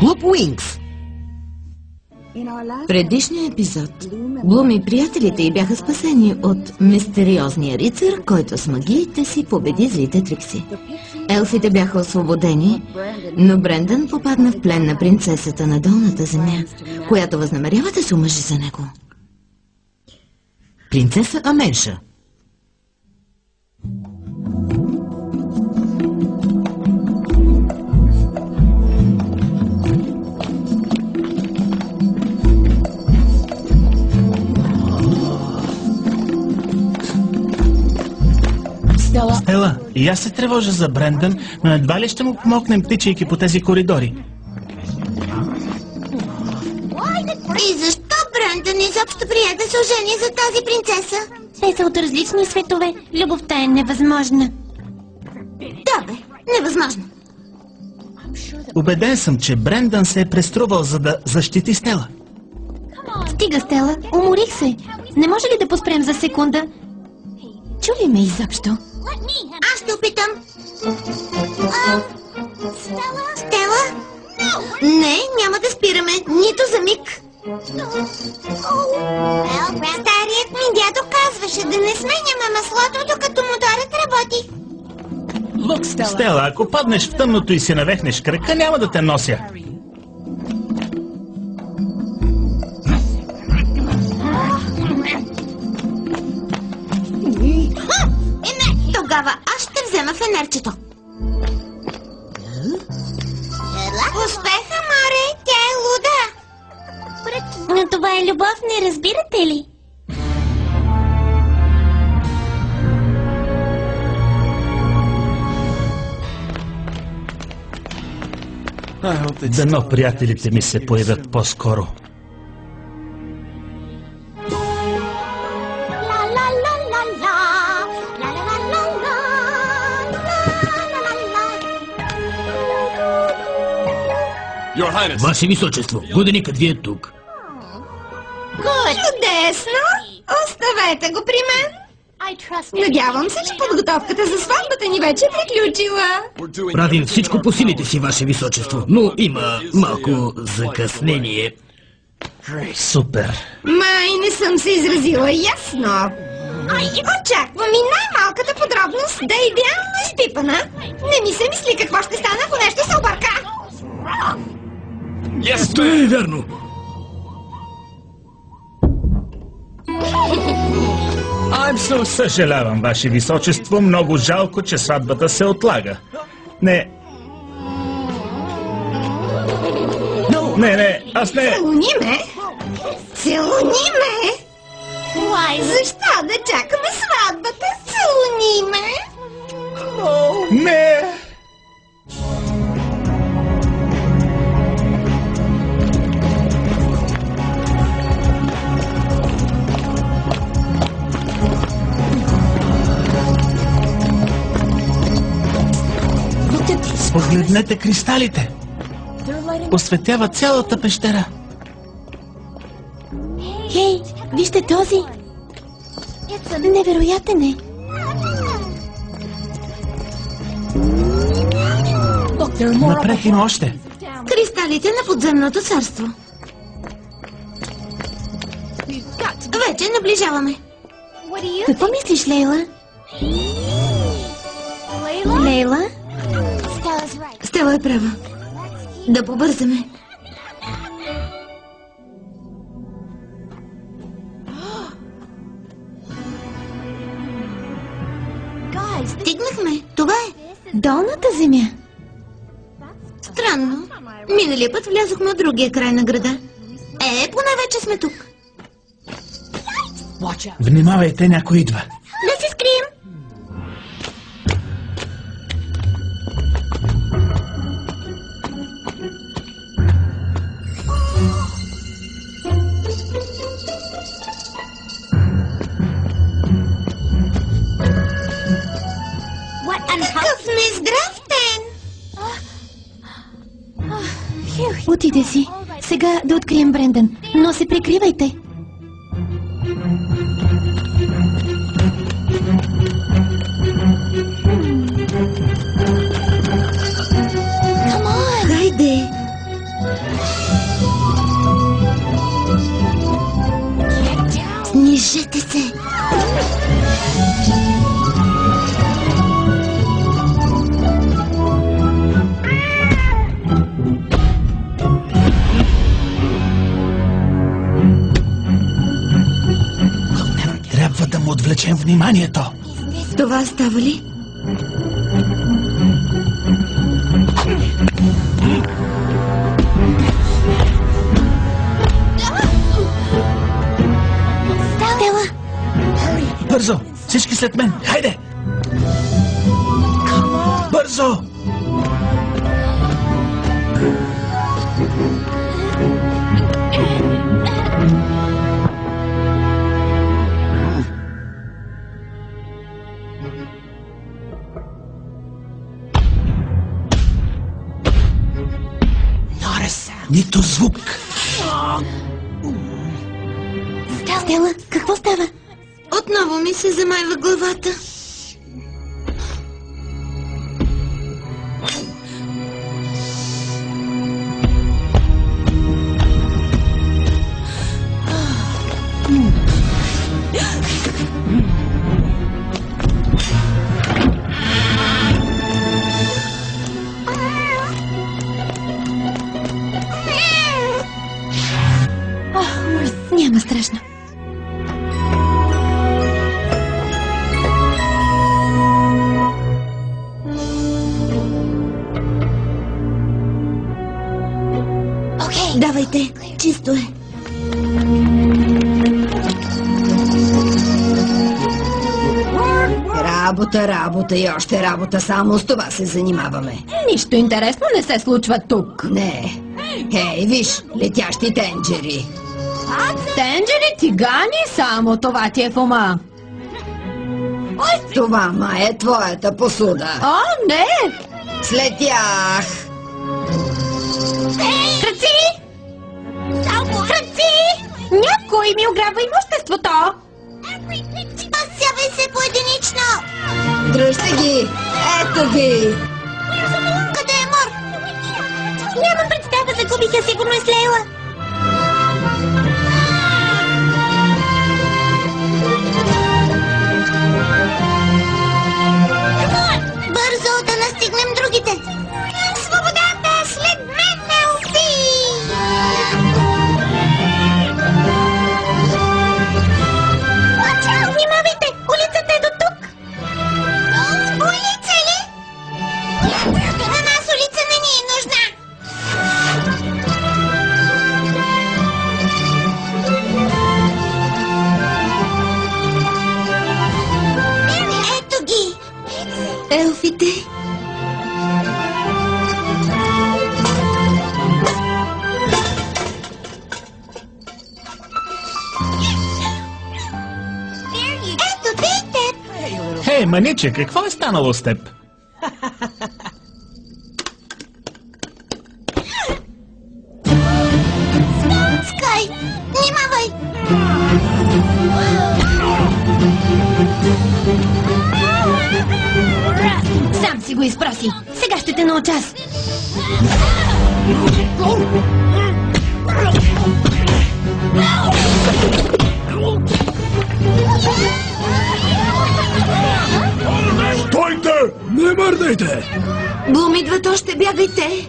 клуб Уинкс. В предишния епизод Блум и приятелите й бяха спасени от мистериозния рицар, който с магиите си победи злите Трикси. Елфите бяха освободени, но Брендън попадна в плен на принцесата на долната земя, която възнамерява да се омъжи за него. Принцеса Аменша. Стела, и аз се тревожа за Брендън, но едва ли ще му помогнем, тичайки по тези коридори. И защо Брендън изобщо прия да се ожени за тази принцеса? Те са от различни светове. Любовта е невъзможна. Да, бе, невъзможно. Убеден съм, че Брендън се е преструвал, за да защити Стела. Стига, Стела, уморих се. Не може ли да поспрем за секунда? Чули ме изобщо? Аз ще опитам. Стела? Не, няма да спираме, нито за миг. Старият ми дядо казваше да не сменяме маслото, докато моторът работи. Стела, ако паднеш в тъмното и си навехнеш крака, няма да те нося. Тогава аз ще взема фенерчето. Успеха, Море, тя е луда. Но това е любов, не разбирате ли? Дано приятелите ми се появят по-скоро. Ваше височество, годеникът ви е тук. Чудесно! Оставете го при мен. Надявам се, че подготовката за сватбата ни вече е приключила. Правим всичко по силите си, Ваше височество, но има малко закъснение. Супер. Май не съм се изразила ясно. Очаквам и най-малката подробност да е идеално изпипана. Не ми се мисли какво ще стане, ако нещо се обърка. Това е верно. Съжалявам, Ваше височество, много жалко, че сватбата се отлага. Не, аз не... Целуни ме! Целуни ме! Защо да чакаме сватбата? Целуни ме! Не! Погледнете кристалите! Осветява цялата пещера. Хей, вижте този! Невероятен е! Напред има още. Кристалите на подземното царство. Вече наближаваме. Какво мислиш, Лейла? Лейла? Стела е права. Да побързаме. Стигнахме. Това е. Долната земя. Странно. Миналия път влязохме от другия край на града. Поне вече сме тук. Внимавайте, някой идва. Да се скрием. Какъв нездрав ден! Отиде си. Сега да открием Брендън, но се прикривайте. Хайде! Трябва да му отвлечем вниманието. Това става ли? Стела! Бързо! Всички след мен! Хайде! Бързо! Нито звук! Стела, какво става? Отново ми се замайва главата. Няма страшно. Давайте, чисто е. Работа и още работа, само с това се занимаваме. Нищо интересно не се случва тук. Не. Хей, виж, летящи тенджери. Тенджери, тигани, само това ти е в ума. Това е твоята посуда. О, не! След тях! Кръци! Кръци! Някой ми ограбва имуществото! Спасявай се поединично! Дръжте ги! Ето ги! Къде е Мор? Нямам представа, загубиха сигурно и с Лейла. Бързо да настигнем другите! Свободата след мен, Елфи! Внимавайте! Улицата е до тук! Улица ли? На нас улица не ни е нужна! Ето ги! Елфите. Ето те и теб! Хей, маниче, какво е станало с теб? Скай, внимавай! Сам си го изпроси. Сега ще те науча аз. Стойте! Не мърдайте! Блум идват още, бягайте!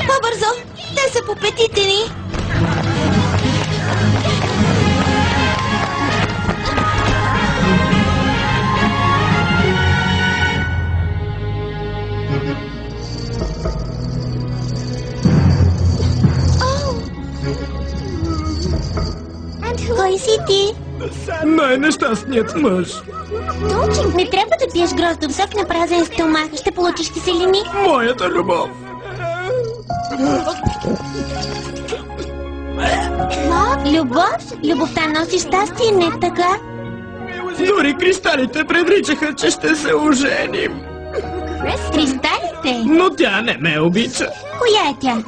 По-бързо! Те са по петите ни! Кой си ти? Най-нещастният мъж. Не трябва да пиеш гроздов сок на празен стомах. Ще получиш киселини. Моята любов. Любов? Любовта носи щастие, не така? Дори кристалите предричаха, че ще се оженим. Кристалите? Но тя не ме обича. Коя е тя?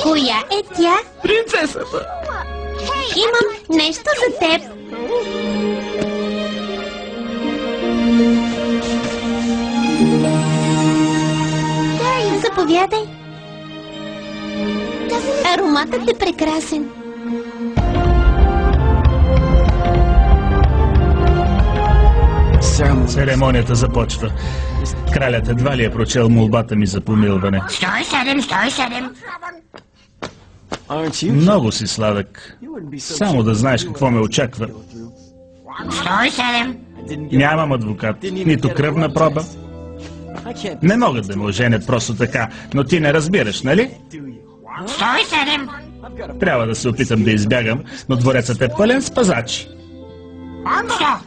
Коя е тя? Принцесата. Имам нещо за теб. Заповядай. Ароматът е прекрасен. Церемонията започва. Кралят едва ли е прочел молбата ми за помилване. 107, 107. Много си сладък. Само да знаеш какво ме очаква. 107. Нямам адвокат, нито кръвна проба. Не могат да ме оженят просто така, но ти не разбираш, нали? 107. Трябва да се опитам да избягам, но дворецът е пълен с пазачи. 100.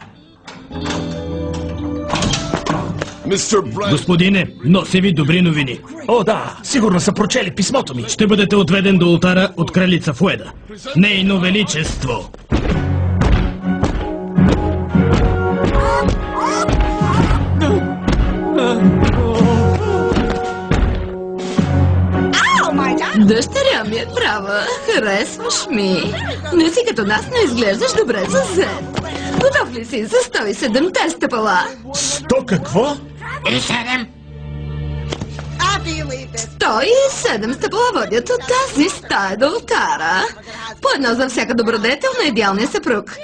Господине, нося ви добри новини. О, да, сигурно са прочели писмото ми. Ще бъдете отведен до ултара от кралица Фуеда. Нейно величество. Дъщеря ми е права. Харесваш ми. Не си като нас, но изглеждаш добре за зет. Готов ли си за 107-те стъпала? 100 какво? 107. 107 стъпала водят от тази стая до ултара. По едно за всяка добродетел на идеалния съпруг.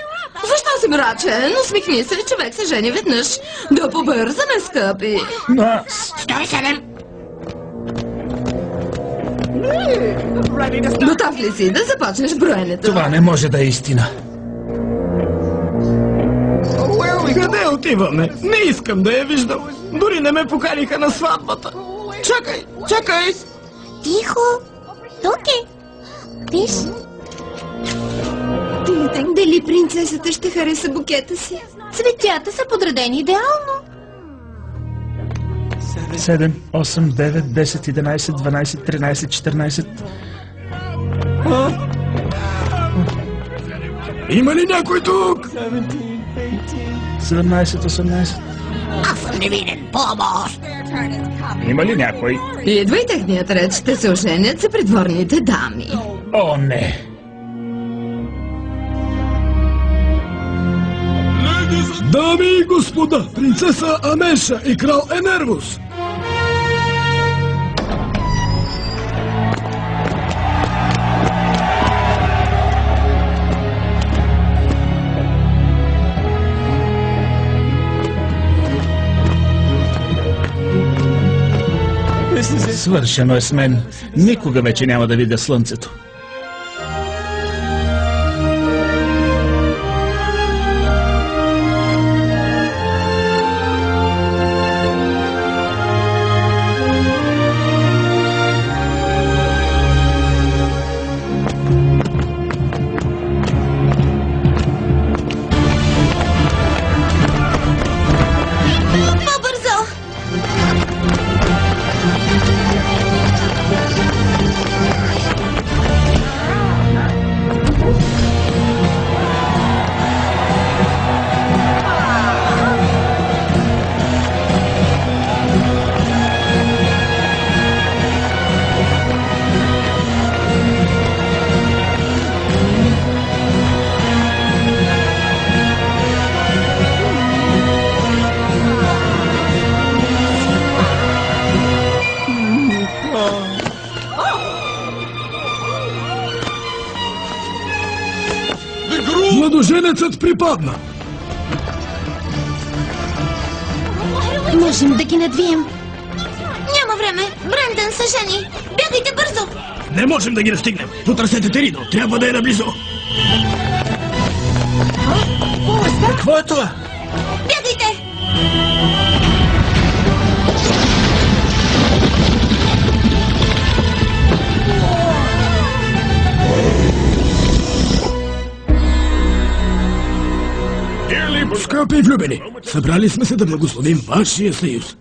Защо си мрачен? Усмихни се, човек се жени веднъж. Да побързаме, скъпи. Аз. 107. Готов ли си да започнеш броенето? Това не може да е истина. Къде отиваме? Не искам да я виждам. Дори не ме поканиха на сватбата. Чакай, чакай! Тихо! Тук е! Виж! Дали принцесата ще хареса букета си? Цветята са подредени идеално. 7, 8, 9, 10, 11, 12, 13, 14... Има ли някой тук? 17, 18... Аз съм невинен. Помощ! Има ли някой? Идва и техният ред, ще се оженят за придворните дами. О, не! Дами и господа, принцеса Амеша и крал Енервус. Свършено е с мен. Никога вече няма да видя слънцето. Младоженецът припадна. Можем да ги надвием. Няма време. Брендън се жени. Бягайте бързо. Не можем да ги настигнем. Потърсете Теридо. Трябва да е наблизо. Какво е това? Бягайте. Скъпи влюбени, събрали сме се да благословим вашия съюз.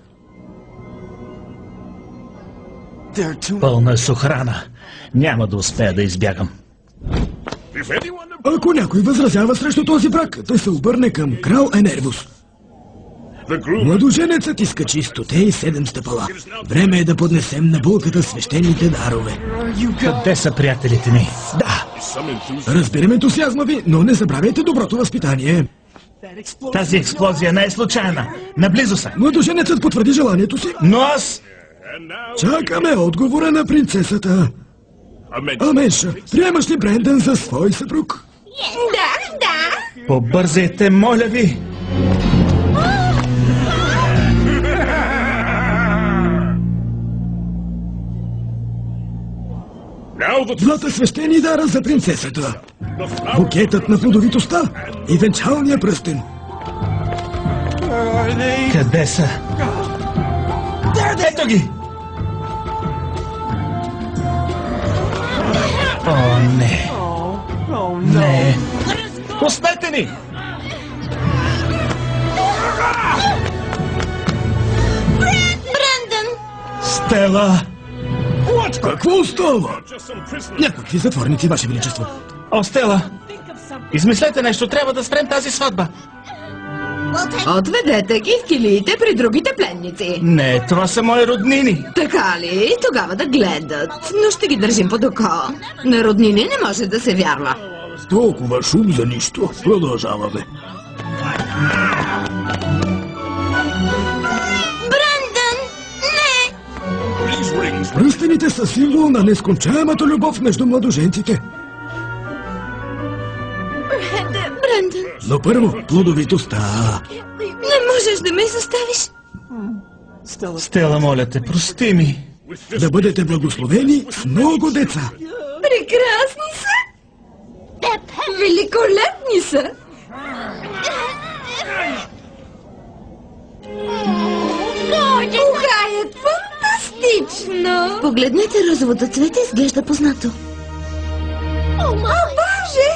Пълна е с охрана. Няма да успея да избягам. Ако някой възразява срещу този брак, той се обърне към крал Енервус. Младоженецът изкачи 107 стъпала. Време е да поднесем на булката свещените дарове. Къде са приятелите ми? Да, разбирам ентусиазма ви, но не забравяйте доброто възпитание. Тази експлозия не е случайна. Наблизо са. Младоженецът потвърди желанието си. Но аз... Чакаме отговора на принцесата. Аменша, приемаш ли Брендън за свой съпруг? Да. Побързайте, моля ви! Двата свещени дара за принцесата. Букетът на плодовитостта и венчалния пръстен. Къде са? Ето ги! О, не! Не! Пуснете ни! Брендън! Стела! Какво става? Някакви затворници, Ваше Величество. О, Стела! Измислете нещо, трябва да спрем тази сватба. Отведете ги в килиите при другите пленници. Не, това са мои роднини. Така ли? Тогава да гледат. Но ще ги държим под око. На роднини не може да се вярва. Толкова шум за нищо. Продължаваме. Брендън! Не! Пръстените са символ на нескончаемата любов между младоженците. Брендън! Но първо, плодовитостта. Не можеш да ме изоставиш. Стела, моля те, прости ми. Да бъдете благословени с много деца. Прекрасни са! Великолепни са! Кога е фантастично! Погледнете розовото цвете, изглежда познато. О, Боже!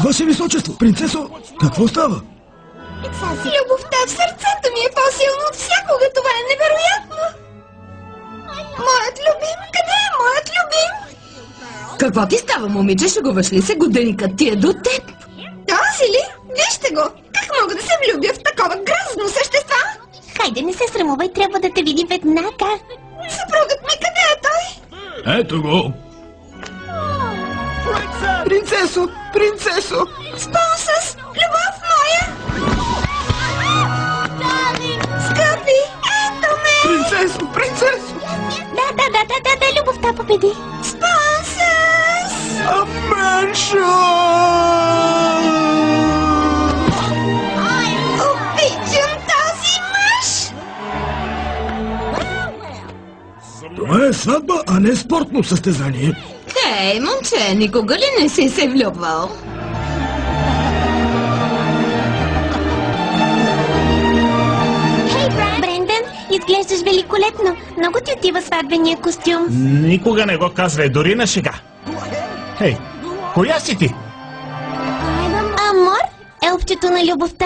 Ваше Височество, принцесо, какво става? Любовта в сърцето ми е по-силна от всякога. Това е невероятно! Моят любим! Къде е моят любим? Какво ти става, момиче? Шегуваш ли се? Годеникът ти е до теб. Този ли? Вижте го! Как мога да се влюбя в такова грозно същество? Хайде, не се срамувай, трябва да те види веднага. Съпругът ми, къде е той? Ето го. Принцесо! Принцесо! Спонсъс! Любов моя! Скъпи, ето ме! Принцесо! Принцесо! Да, любовта победи! Спонсъс! Аменшо! Обичам този мъж! Това е сватба, а не спортно състезание. Хей, момче, никога ли не си се влюбвал? Брендън, изглеждаш великолепно. Много ти отива сватбения костюм. Никога не го казвай, дори на шега. Хей, коя си ти? Амор, елфчето на любовта.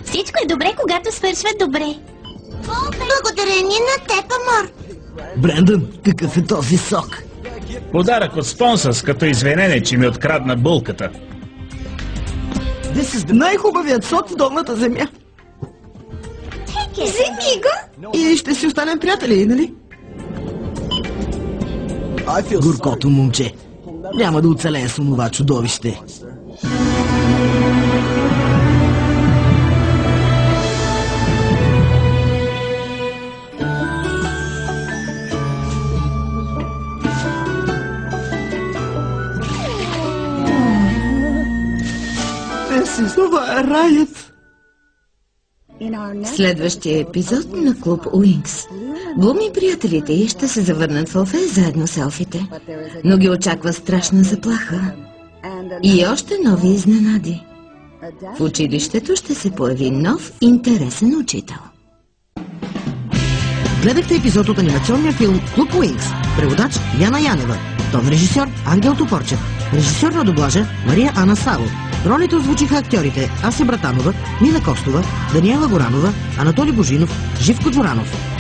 Всичко е добре, когато свършва добре. Благодарение на теб, Амор. Брендън, какъв е този сок? Подарък от спонсъс, като извинение, че ми открадна булката. Най-хубавият сок в долната земя. Вземи го. И ще си останем приятели, нали? Горкото момче. Няма да оцелее с онова чудовище. Това е раят. Следващия епизод на Клуб Уинкс. Блум и приятелите й ще се завърнат в Алфей заедно с елфите, но ги очаква страшна заплаха и още нови изненади. В училището ще се появи нов интересен учител. Гледахте епизод от анимационния филм Клуб Уинкс. Преводач Яна Янева. Тон режисьор Ангел Топорчев. Режисьор на дублажа Мария Ана Сало. Ролите озвучиха актьорите Ася Братанова, Мина Костова, Даниела Горанова, Анатолий Божинов, Живко Джуранов.